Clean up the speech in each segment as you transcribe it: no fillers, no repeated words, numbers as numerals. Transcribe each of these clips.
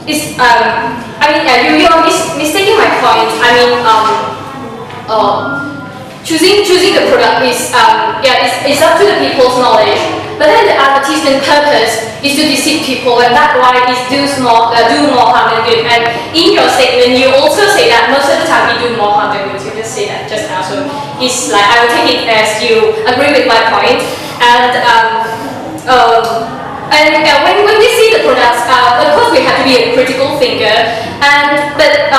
is you're mistaking my point. Choosing the product is it's up to the people's knowledge. But then the advertisement purpose is to deceive people, and that's why it do more harm than good. And in your statement, you also say that most of the time you do more harm than good. You just say that just now, so it's like I will take it as you agree with my point. When we see the products, of course we have to be a critical thinker, but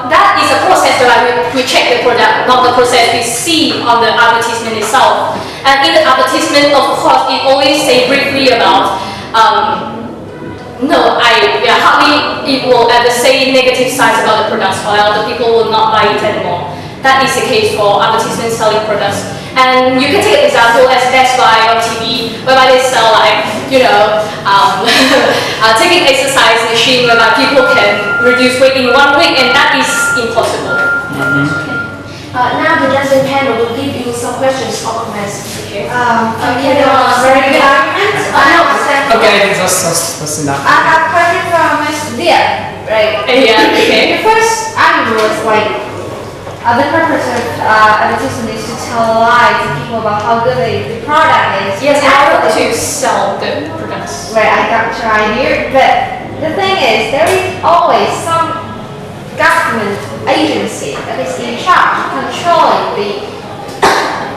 that is a process that we check the product, not the process we see on the advertisement itself. And in the advertisement, of course, it always say briefly about hardly it will ever say negative sides about the products, or else the people will not buy it anymore. That is the case for advertisement selling products. And you can take an example as Best Buy on TV, whereby they sell taking exercise machine whereby people can reduce weight in 1 week, and that is impossible. Now the judging panel will give you some questions or comments. Okay. Very good arguments. Okay, that's enough. I have a question from Ms. Dia, right? Yeah, okay. The first argument was the purpose of advertisement is to tell a lie to people about how good the product is. Yes, in order to sell the products. Right, I got your idea, but the thing is, there is always some government agency that is in charge of controlling the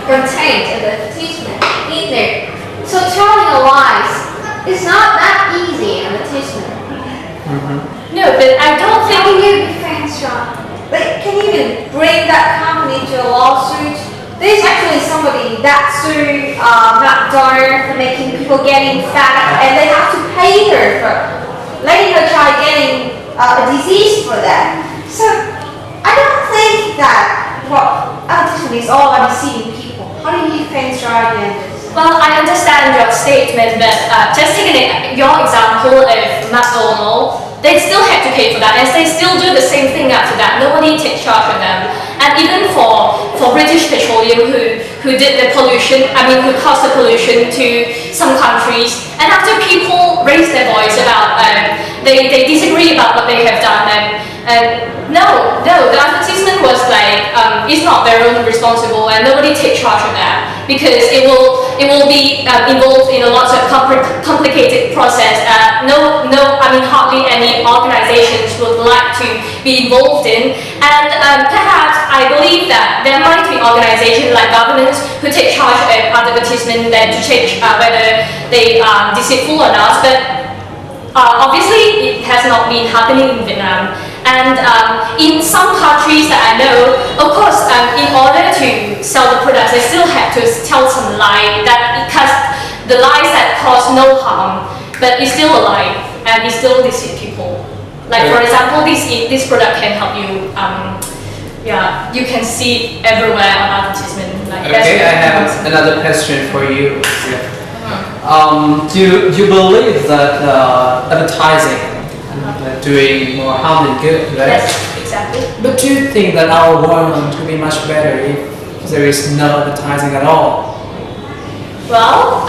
content of the advertisement in there. So telling a lies is not that easy in advertisement. No, but I don't think How do you defend Sean? Can you even bring that company to a lawsuit? There's actually somebody that sued that daughter for making people getting fat, and they have to pay her for letting her try getting a disease for that. So I don't think that advertisement is all about deceiving people. How do you defend your argument? Well, I understand your statement, but just taking your example of McDonald's, they still have to pay for that, and they still do the same thing after that. Nobody takes charge of them. And even for British Petroleum, who did the pollution, who caused the pollution to some countries, and after people raise their voice about they disagree about what they have done, no, the advertisement was it's not their own responsible, and nobody takes charge of that, because it will be involved in a lot of complicated process. Hardly any organizations would like to be involved in, and perhaps I believe that there might be organizations like governments who take charge of advertisement then to check whether they are deceitful or not, but obviously it has not been happening in Vietnam. And in some countries that I know, of course, in order to sell the products, they still have to tell some lie the lies that cause no harm, but it's still a lie and it still deceive people. Like for example, this product can help you. You can see it everywhere on advertisement. Okay, I have another question for you. Do you believe that advertising doing more harm than good, right? Yes, exactly. But do you think that our world would be much better if there is no advertising at all? Well,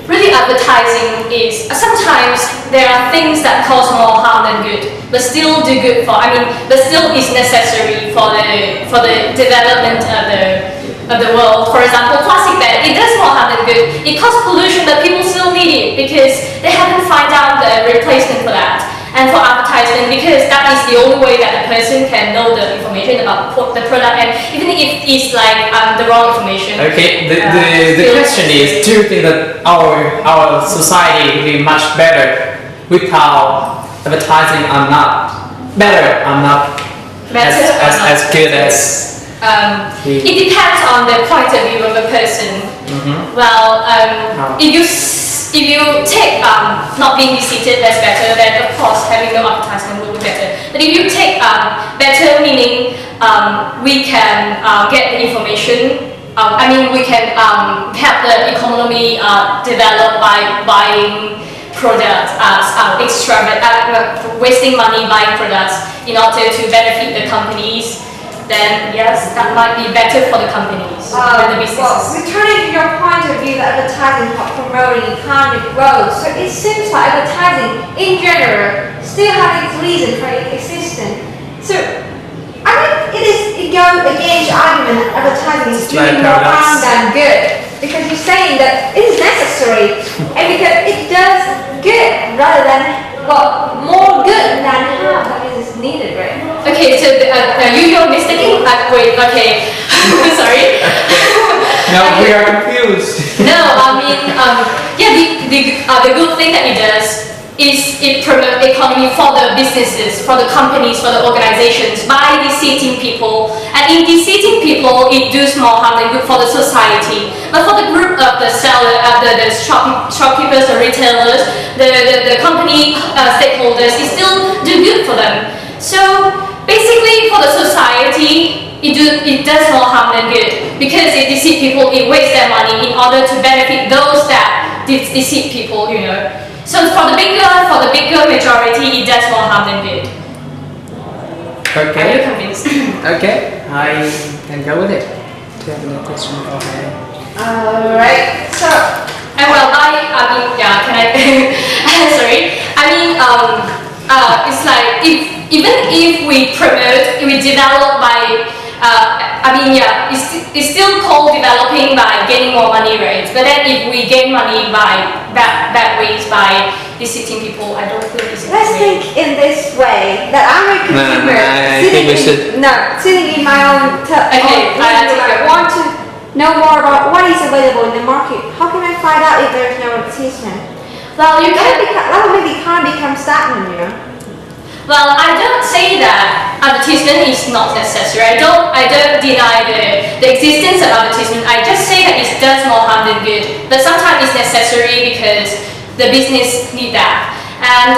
really advertising is sometimes there are things that cause more harm than good, but still do good but still is necessary for the development of the world. For example, plastic bag, it does more harm than good. It causes pollution, but people still need it because they haven't found out the replacement for that. And for advertisement, because that is the only way that a person can know the information about the product, and even if it's the wrong information. Okay, the question is, do you think that our society would be much better without advertising or not? Better or not as good as? It depends on the point of view of a person. Well, if you take not being deceived, that's better, then of course having no advertisement will be better. But if you take better, meaning we can get the information, we can help the economy develop by buying products, wasting money buying products in order to benefit the companies, then yes, that might be better for the companies and the Well, businesses. returning to your point of view that advertising helps promoting economic growth, so it seems like advertising in general still has its reason for its existence. So I think it goes against your argument that advertising is doing like more paradox. harm than good, because you're saying that it is necessary and because it does good rather than more good than harm that is needed, right? Okay, so you're mistaking. Wait, okay, sorry. No, we are confused. No, I mean, yeah, the good thing that it does is it promotes economy for the businesses, for the companies, for the organizations by deceiving people. And in deceiving people, it does more harm than good for the society. But for the group of the seller, the shopkeepers, the retailers, the company stakeholders, it still do good for them. So basically, for the society, it does more harm than good because it deceives people, it wastes their money in order to benefit those that deceive people, you know. So for the bigger majority, it does more harm than good. Are you Okay. convinced? Okay, I can go with it. Do you have any question for me? Alright, so And well, can I? Sorry. I mean, it's like even if we promote, we develop by. It's still called developing by gaining more money, right? But then if we gain money by bad ways, by deceiving people, I don't think it's a let's good way. think in this way that I'm a consumer I think we should. sitting in my own Okay, I want to know more about what is available in the market. How can I find out if there's no advertisement? Well, you can. That will make the economy become stagnant, you know. Well, I don't say that advertisement is not necessary. I don't deny the existence of advertisement. I just say that it does more harm than good. But sometimes it's necessary because the business need that. And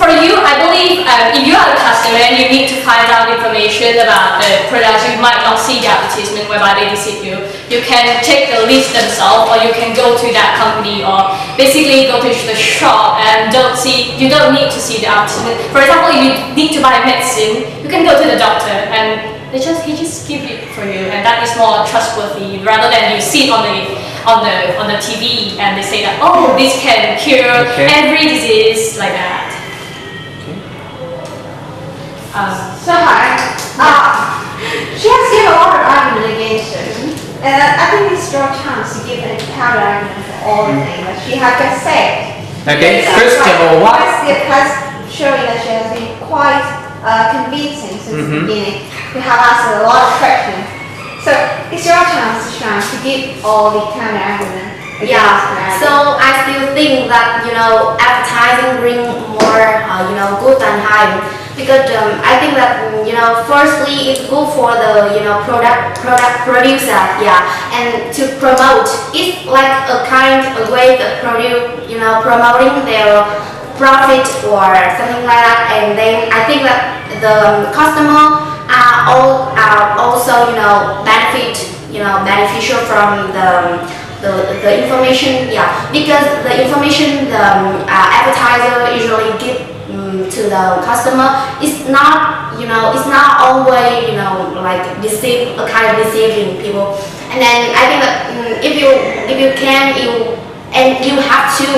for you, I believe if you are a customer and you need to find out information about the products, you might not see the advertisement whereby they deceive you. You can check the list themselves, or you can go to that company, or basically go to the shop and you don't need to see the advertisement. For example, if you need to buy medicine, you can go to the doctor and he just give it for you, and that is more trustworthy rather than you see it on the TV and they say that this can cure every disease like that. So hi. She has given a lot of argument against it. And I think it's your chance to give a counter argument for all the things that she has just said. Okay, first of all, what? Because showing that she has been quite convincing since the beginning. We have asked her a lot of questions. So it's your chance, Sean, to give all the counter argument. Yeah, so I still think that advertising bring more good than harm, because I think that firstly it's good for the product producer, and to promote it's like a way of promoting their profit or something like that, and then I think that the customer are also beneficial from the information, because the information the advertiser usually give to the customer is not always like deceive, a kind of deceiving people. And then I think that if you can you have to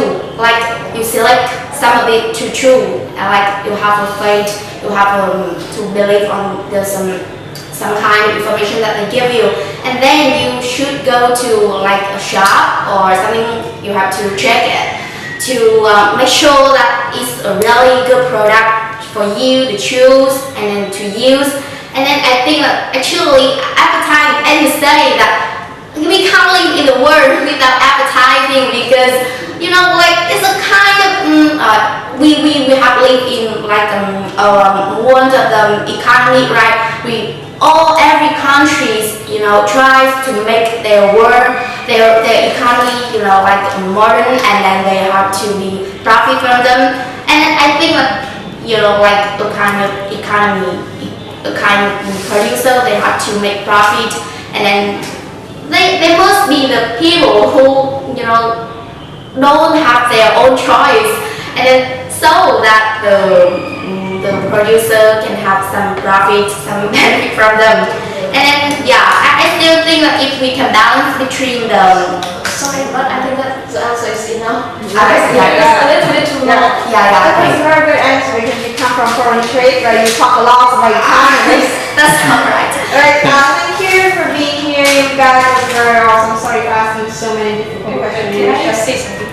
you select some of it to true, and you have a faith, you have to believe on some kind of information that they give you, and then you should go to a shop or something. You have to check it to make sure that it's a really good product for you to choose and then to use. And then I think that actually advertising, and you say that we can't live in the world without advertising, because it's a kind of we have lived in world of the economy, right? Every countries tries to make their world, their economy modern, and then they have to be profit from them. And I think that a kind of economy, a kind of producer, they have to make profit, and then they must be the people who don't have their own choice, and then so that the producer can have some profit, some benefit from them. And yeah, I still think that if we can balance between the sorry, but I think that the answer is enough. It's a little bit too long. Yeah, That was a very good answer because you come from foreign trade, right? You talk a lot about economics. That's not right. Alright, thank you for being here. You guys are very awesome. Sorry for asking so many difficult questions. Can I just say something?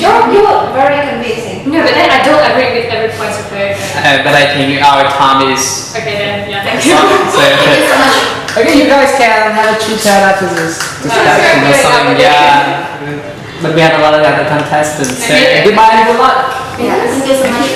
You were very convincing. No, but then I don't agree with every point of view. But I think our time is Okay then, yeah, thank you. so. Thank you so much. Okay, you guys can have a chit chat after this discussion or something. Yeah. But we have a lot of other contestants. So Okay. goodbye and good luck. Yeah, thank you so much.